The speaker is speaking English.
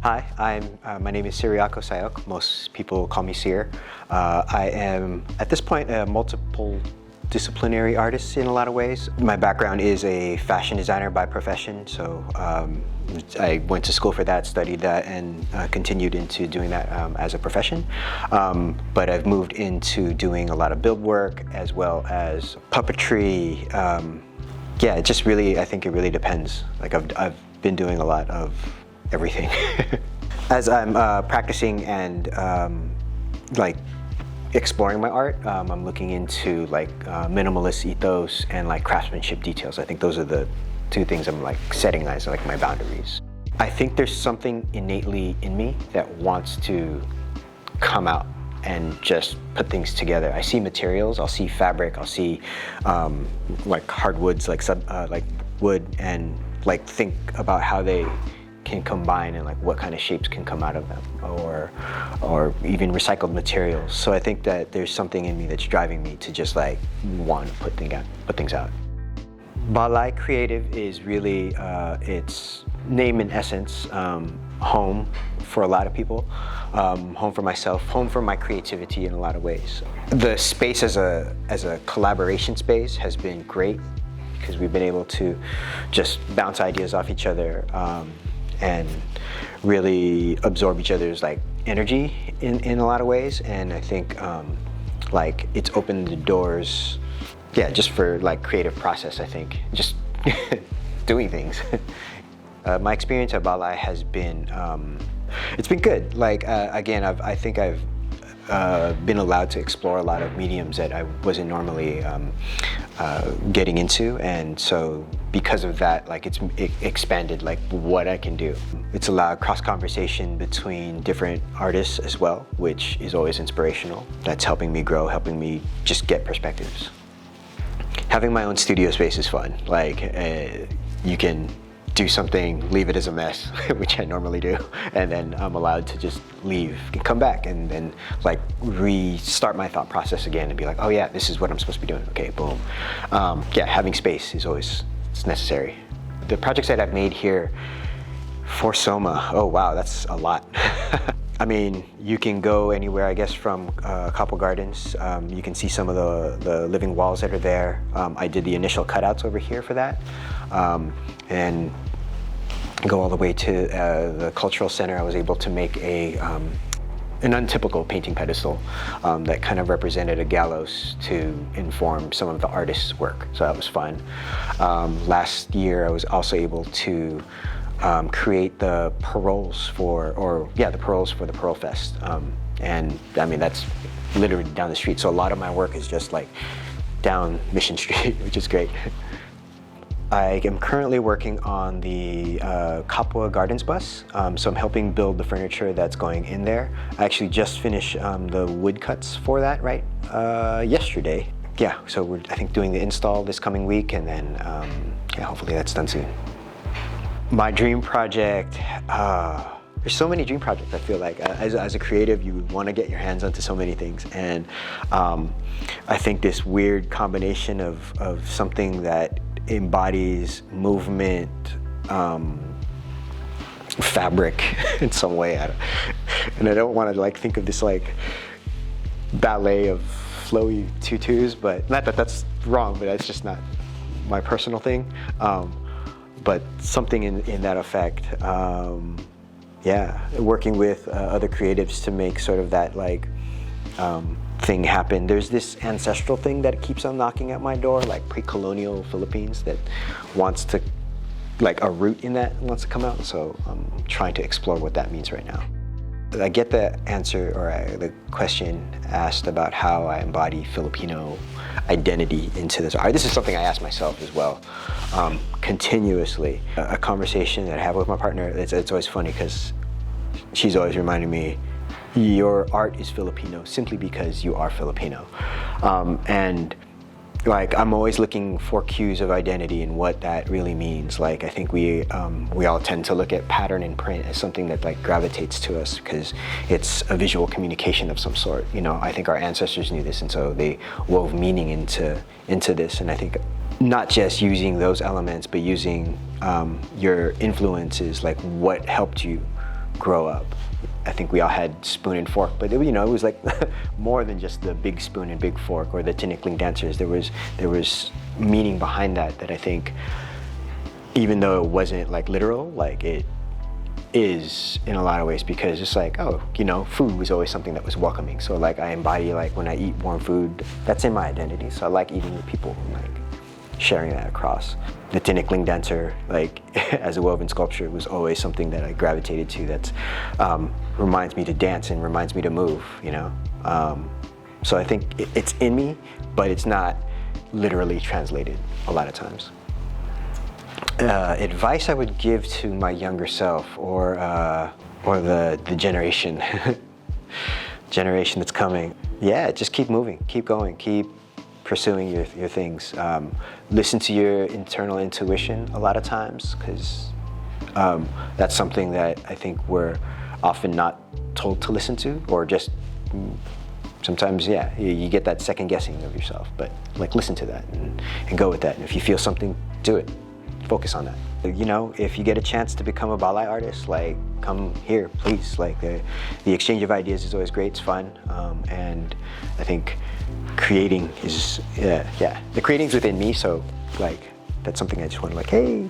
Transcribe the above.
Hi, my name is Ciriaco Sayoc. Most people call me Cir. I am, at this point, a multiple disciplinary artist in a lot of ways. My background is a fashion designer by profession, so I went to school for that, studied that, and continued into doing that as a profession. But I've moved into doing a lot of build work as well as puppetry. Yeah, it just really, I think it really depends. Like I've been doing a lot of everything. As I'm practicing and like exploring my art, I'm looking into like minimalist ethos and like craftsmanship details. I think those are the two things I'm like setting as like my boundaries. I think there's something innately in me that wants to come out and just put things together. I see materials, I'll see fabric, I'll see like hardwoods, like wood, and like think about how they can combine and like what kind of shapes can come out of them, or even recycled materials. So I think that there's something in me that's driving me to just like want to put things out. Balay Creative is really its name in essence, home for a lot of people, home for myself, home for my creativity in a lot of ways. The space as a collaboration space has been great because we've been able to just bounce ideas off each other and really absorb each other's like energy in a lot of ways. And I think like it's opened the doors, yeah, just for like creative process. I think just doing things. My experience at Balay has been, it's been good. Like again, I think I've been allowed to explore a lot of mediums that I wasn't normally getting into, and so because of that, like it expanded like what I can do. It's allowed cross conversation between different artists as well, which is always inspirational. That's helping me grow, helping me just get perspectives. Having my own studio space is fun. Like you can do something, leave it as a mess, which I normally do, and then I'm allowed to just leave and come back and then like restart my thought process again and be like, oh yeah, this is what I'm supposed to be doing. Okay, boom. Yeah, having space is always necessary. The projects that I've made here for SOMA, oh wow, that's a lot. I mean, you can go anywhere, I guess, from Kapwa Gardens. You can see some of the living walls that are there. I did the initial cutouts over here for that. And go all the way to the cultural center. I was able to make an untypical painting pedestal that kind of represented a gallows to inform some of the artist's work. So that was fun. Last year, I was also able to create the paroles the Pearl Fest. And I mean, that's literally down the street. So a lot of my work is just like down Mission Street, which is great. I am currently working on the Kapwa Gardens bus, so I'm helping build the furniture that's going in there. I actually just finished the wood cuts for that yesterday. Yeah, so we're, I think, doing the install this coming week, and then yeah, hopefully that's done soon. My dream project, there's so many dream projects. I feel like as a creative, you want to get your hands onto so many things, and I think this weird combination of something that embodies movement, fabric in some way, and I don't want to like think of this like ballet of flowy tutus, but not that that's wrong, but that's just not my personal thing. But something in that effect. Yeah, working with other creatives to make sort of that like thing happen. There's this ancestral thing that keeps on knocking at my door, like pre-colonial Philippines that wants to, like a root in that wants to come out. So I'm trying to explore what that means right now. I get the answer or the question asked about how I embody Filipino identity into this art. This is something I ask myself as well, continuously. A conversation that I have with my partner, it's always funny because she's always reminding me, your art is Filipino simply because you are Filipino. And like, I'm always looking for cues of identity and what that really means. Like, I think we all tend to look at pattern and print as something that like gravitates to us because it's a visual communication of some sort. You know, I think our ancestors knew this, and so they wove meaning into this. And I think not just using those elements, but using your influences, like what helped you grow up. I think we all had spoon and fork, but it was like more than just the big spoon and big fork or the tinikling dancers. There was meaning behind that I think, even though it wasn't like literal, like it is in a lot of ways, because it's like, oh, food was always something that was welcoming. So like I embody, like when I eat warm food, that's in my identity. So I like eating with people, like sharing that across. The tinikling dancer, like as a woven sculpture, was always something that I gravitated to. That reminds me to dance and reminds me to move. So I think it's in me, but it's not literally translated a lot of times. Advice I would give to my younger self, or the generation that's coming. Yeah, just keep moving, keep going, keep pursuing your things. Listen to your internal intuition a lot of times, because that's something that I think we're often not told to listen to, or just sometimes, yeah, you get that second guessing of yourself. But like, listen to that and go with that. And if you feel something, do it. Focus on that. If you get a chance to become a ballet artist, like, come here, please. Like, the exchange of ideas is always great. It's fun, and I think creating is, the creating's within me. So, like, that's something I just want to, like, hey.